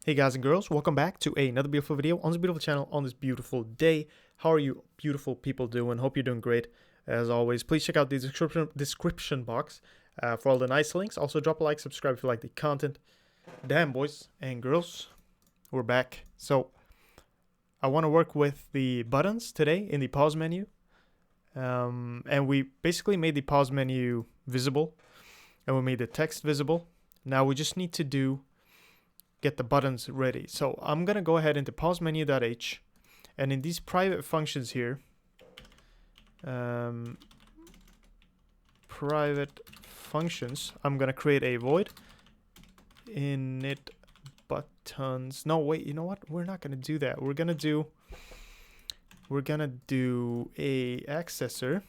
Hey guys and girls, welcome back to another beautiful video on this beautiful channel on this beautiful day. How are you beautiful people doing? Hope you're doing great. As always, please check out the description box for all the nice links. Also drop a like, subscribe if you like the content. Damn, boys and girls, we're back. So I want to work with the buttons today in the pause menu. And we basically made the pause menu visible and we made the text visible. Now we just need to get the buttons ready. So I'm gonna go ahead into pause menu.h, and in these private functions here, private functions, I'm gonna create a void init buttons. No, wait, you know what? We're not gonna do that. We're gonna do a accessor.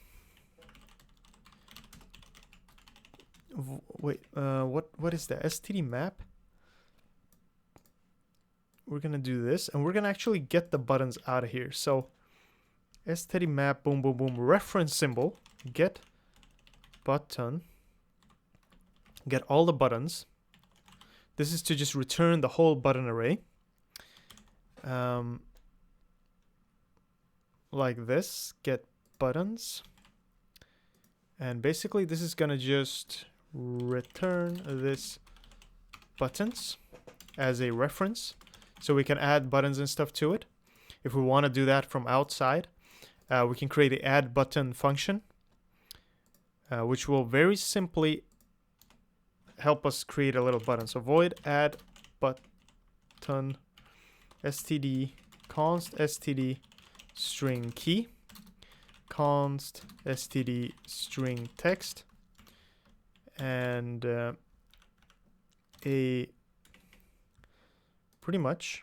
Wait, what is that? STD map. We're gonna do this, and we're gonna actually get the buttons out of here. So std map boom boom boom reference symbol get button, get all the buttons. This is to just return the whole button array, like this, get buttons, and basically this is gonna just return this buttons as a reference. So we can add buttons and stuff to it. If we want to do that from outside, we can create the add button function, which will very simply help us create a little button. So void add button std const std string key const std string text and pretty much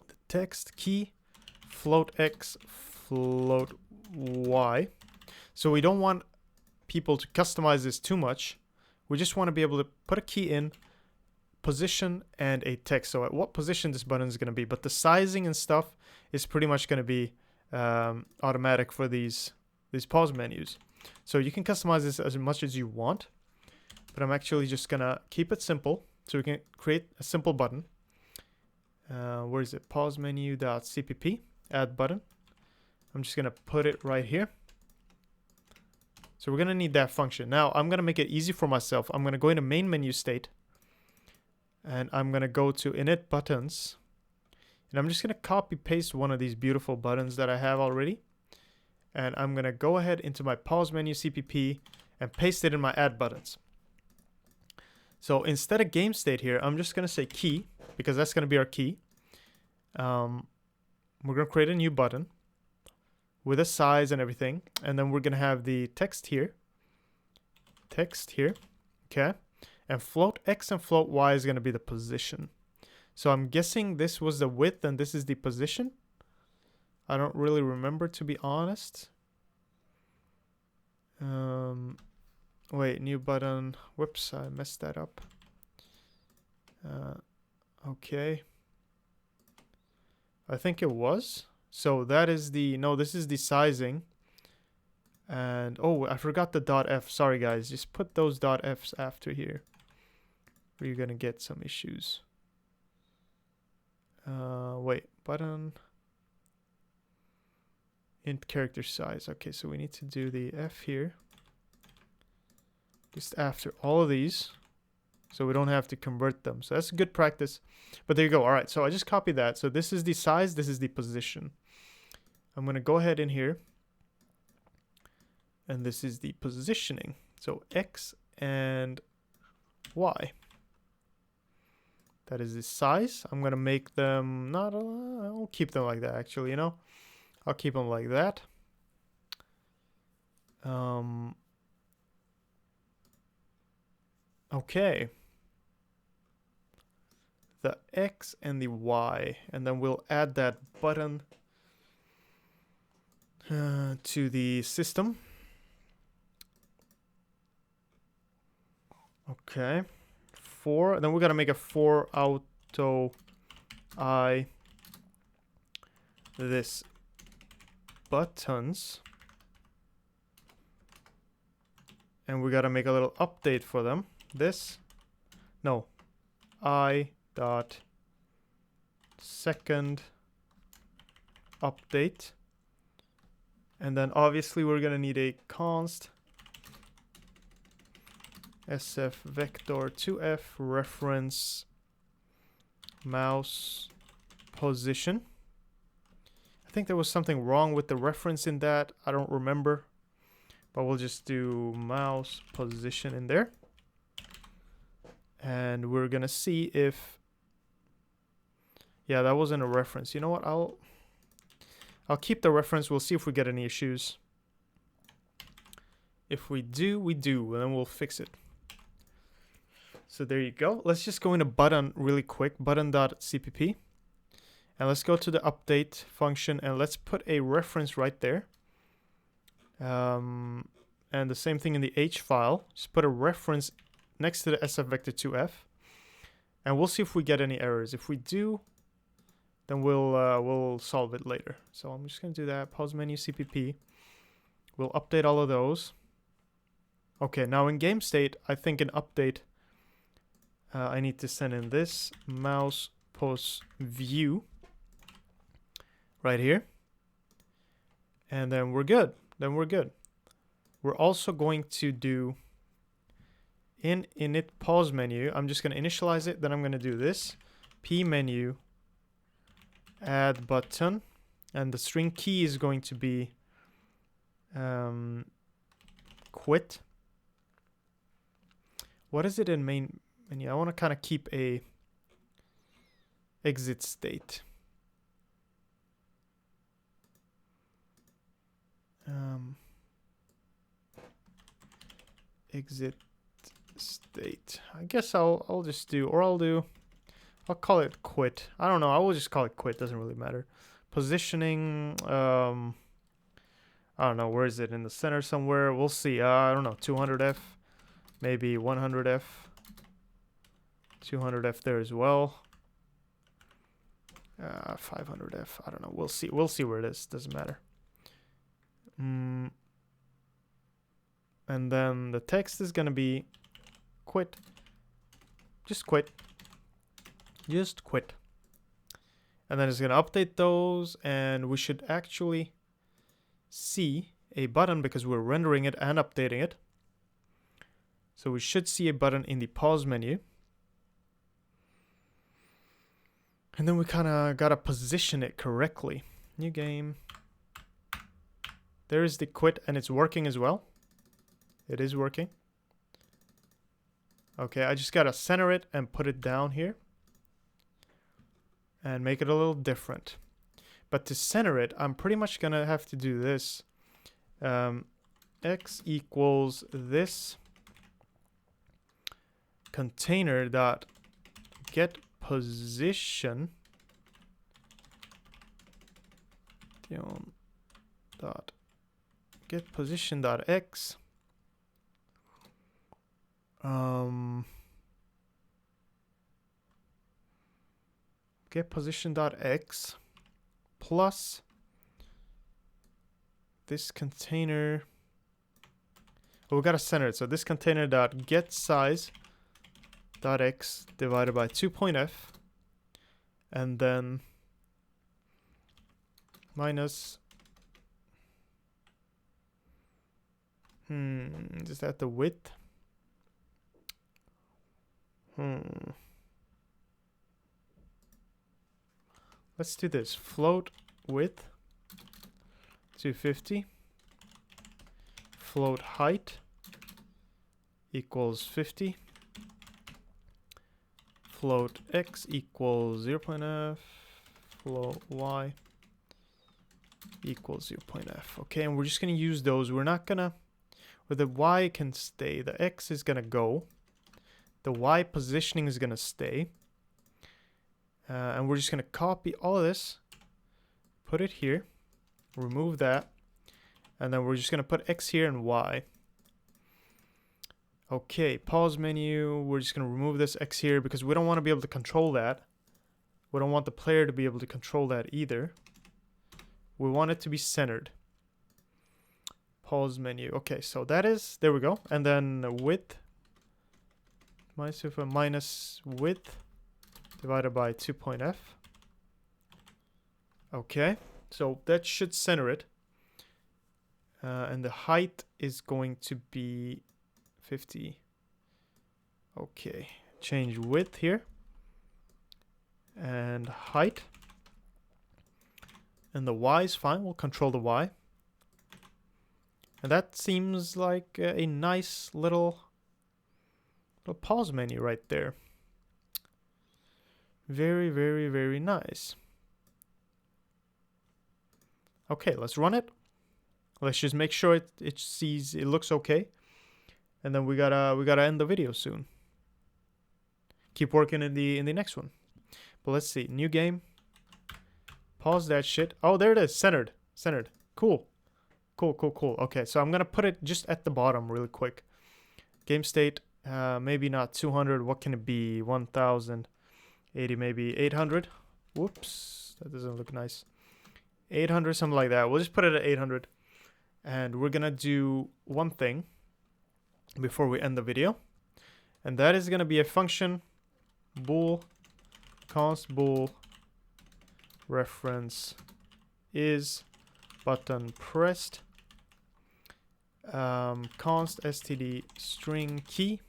the text key float x float y. So we don't want people to customize this too much. We just want to be able to put a key in, position, and a text. So at what position this button is going to be, but the sizing and stuff is pretty much going to be automatic for these pause menus. So you can customize this as much as you want, but I'm actually just gonna keep it simple so we can create a simple button. Where is it? Pause menu.cpp add button. I'm just gonna put it right here. So we're gonna need that function. Now I'm gonna make it easy for myself. I'm gonna go into main menu state, and I'm gonna go to init buttons, and I'm just gonna copy paste one of these beautiful buttons that I have already, and I'm gonna go ahead into my pause menu CPP and paste it in my add buttons. So instead of game state here, I'm just gonna say key, because that's gonna be our key. We're gonna create a new button with a size and everything, and then we're gonna have the text here, okay, and float x and float y is gonna be the position. So I'm guessing this was the width and this is the position. I don't really remember, to be honest. Wait, new button. Whoops, I messed that up. Okay. I think it was. So that is the, no, this is the sizing. And, oh, I forgot the .f. Sorry, guys. Just put those .fs after here, or you're going to get some issues. Wait, button. Int character size. Okay, so we need to do the F here, just after all of these, so we don't have to convert them. So that's good practice. But there you go. All right, so I just copied that. So this is the size, this is the position. I'm going to go ahead in here, and this is the positioning. So X and Y. That is the size. I'm going to make them not, I'll keep them like that, actually, you know. I'll keep them like that. Okay. The X and the Y, and then we'll add that button to the system. Okay. For, then we're gonna make a for auto I this buttons, and we gotta make a little update for them. This, no, I dot second update. And then obviously we're gonna need a const sf vector 2f reference mouse position. I think there was something wrong with the reference in that. I don't remember, but we'll just do mouse position in there. And we're gonna see if, yeah, that wasn't a reference. You know what? I'll keep the reference. We'll see if we get any issues. If we do, we do, and then we'll fix it. So there you go. Let's just go into button really quick, button.cpp. And let's go to the update function and let's put a reference right there. And the same thing in the H file. Just put a reference next to the SF vector 2f. And we'll see if we get any errors. If we do, then we'll solve it later. So I'm just going to do that. Pause menu CPP. We'll update all of those. Okay, now in game state, I think in update, I need to send in this mouse post view right here. And then we're good. We're also going to do in init pause menu. I'm just going to initialize it. Then I'm going to do this p menu add button, and the string key is going to be quit. What is it in main menu? I want to kind of keep a exit state. Exit state. I guess I'll just do, or I'll call it quit. I don't know. I will just call it quit. Doesn't really matter. Positioning. I don't know. Where is it? In the center somewhere. We'll see. I don't know. 200F. Maybe 100F. 200F there as well. 500F. I don't know. We'll see. We'll see where it is. Doesn't matter. And then the text is going to be quit. Just quit. Just quit. And then it's going to update those, and we should actually see a button because we're rendering it and updating it. So we should see a button in the pause menu. And then we kind of got to position it correctly. New game. There is the quit, and it's working as well. It is working. Okay, I just got to center it and put it down here. And make it a little different. But to center it, I'm pretty much going to have to do this. X equals this container dot get position dot get position dot x get position dot x plus this container. Oh, we gotta center it. So this container dot get size dot x divided by 2.f, and then minus is that the width? Let's do this. Float width 250. Float height equals 50. Float x equals 0.f. Float y equals 0.f. Okay, and we're just going to use those. We're not going to, where the y can stay, the x is going to go. The y positioning is going to stay. And we're just going to copy all of this, put it here, remove that, and then we're just going to put x here and y. Okay, pause menu, we're just going to remove this x here because we don't want to be able to control that. We don't want the player to be able to control that either. We want it to be centered. Pause menu. Okay, so that is, there we go. And then width, minus width divided by 2.f. Okay, so that should center it. And the height is going to be 50. Okay, change width here. And height. And the Y is fine, we'll control the Y. And that seems like a nice little pause menu right there. Very, very, very nice. Okay, let's run it. Let's just make sure it looks okay. And then we gotta end the video soon. Keep working in the next one. But let's see, new game. Pause that shit. Oh, there it is, centered. Cool. Okay, so I'm gonna put it just at the bottom really quick. Game state, maybe not 200. What can it be? 1080, maybe 800. Whoops, that doesn't look nice. 800, something like that. We'll just put it at 800. And we're gonna do one thing before we end the video. And that is gonna be a function bool const bool reference is button pressed const std string key,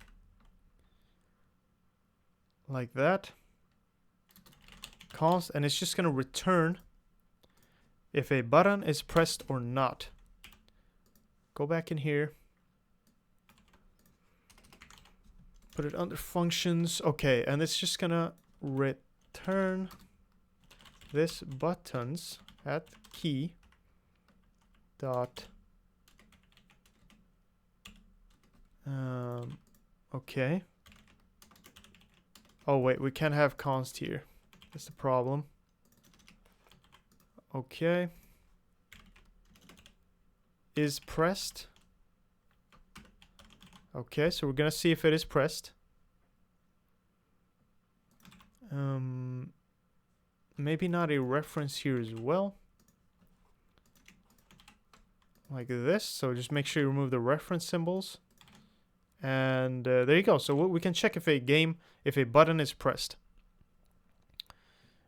like that, const, and it's just going to return if a button is pressed or not. Go back in here, put it under functions. Okay, and it's just gonna return this buttons at key dot okay. Oh wait, we can't have const here. That's the problem. Okay. Is pressed. Okay, so we're gonna see if it is pressed. Maybe not a reference here as well. Like this. So just make sure you remove the reference symbols. And there you go. So we can check if a button is pressed.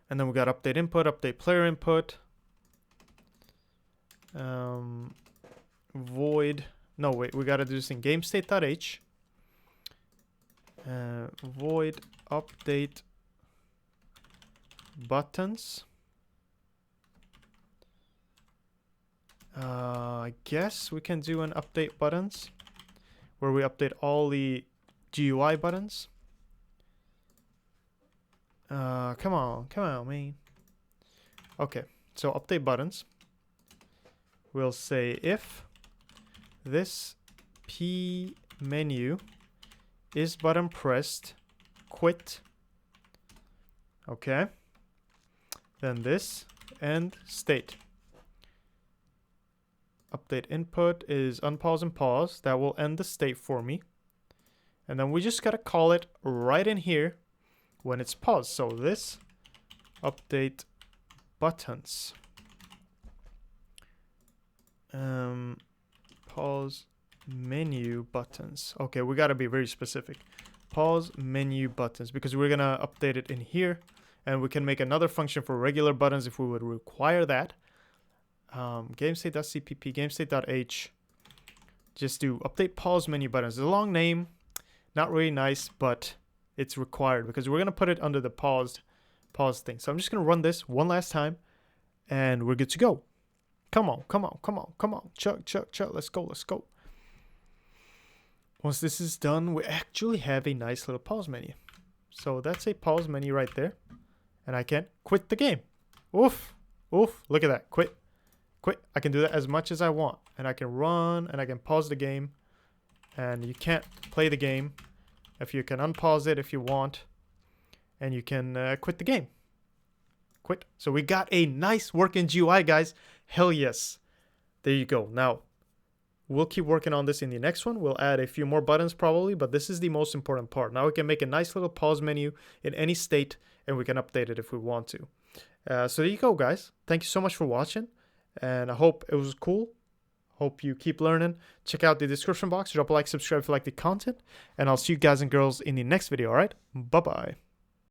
And then we got update input, update player input. Void. No, wait, we gotta do this in gamestate.h. Void update buttons. I guess we can do an update buttons where we update all the GUI buttons. Come on, man. Okay, so update buttons. We'll say if this P menu is button pressed, quit. Okay. Then this end state. Update input is unpause and pause. That will end the state for me. And then we just gotta call it right in here when it's paused. So this update buttons. Pause menu buttons. Okay, we gotta be very specific. Pause menu buttons, because we're gonna update it in here, and we can make another function for regular buttons if we would require that. Gamestate.cpp, gamestate.h. Just do update pause menu buttons. It's a long name, not really nice, but it's required because we're gonna put it under the pause thing. So I'm just gonna run this one last time, and we're good to go. Come on. Chug. Let's go. Once this is done, we actually have a nice little pause menu. So that's a pause menu right there. And I can quit the game. Oof. Look at that. Quit. I can do that as much as I want. And I can run and I can pause the game. And you can't play the game. If you can unpause it if you want. And you can quit the game. Quit. So we got a nice working GUI, guys. Hell yes. There you go. Now, we'll keep working on this in the next one. We'll add a few more buttons probably, but this is the most important part. Now we can make a nice little pause menu in any state, and we can update it if we want to. So there you go, guys. Thank you so much for watching, and I hope it was cool. Hope you keep learning. Check out the description box. Drop a like, subscribe if you like the content, and I'll see you guys and girls in the next video, all right? Bye-bye.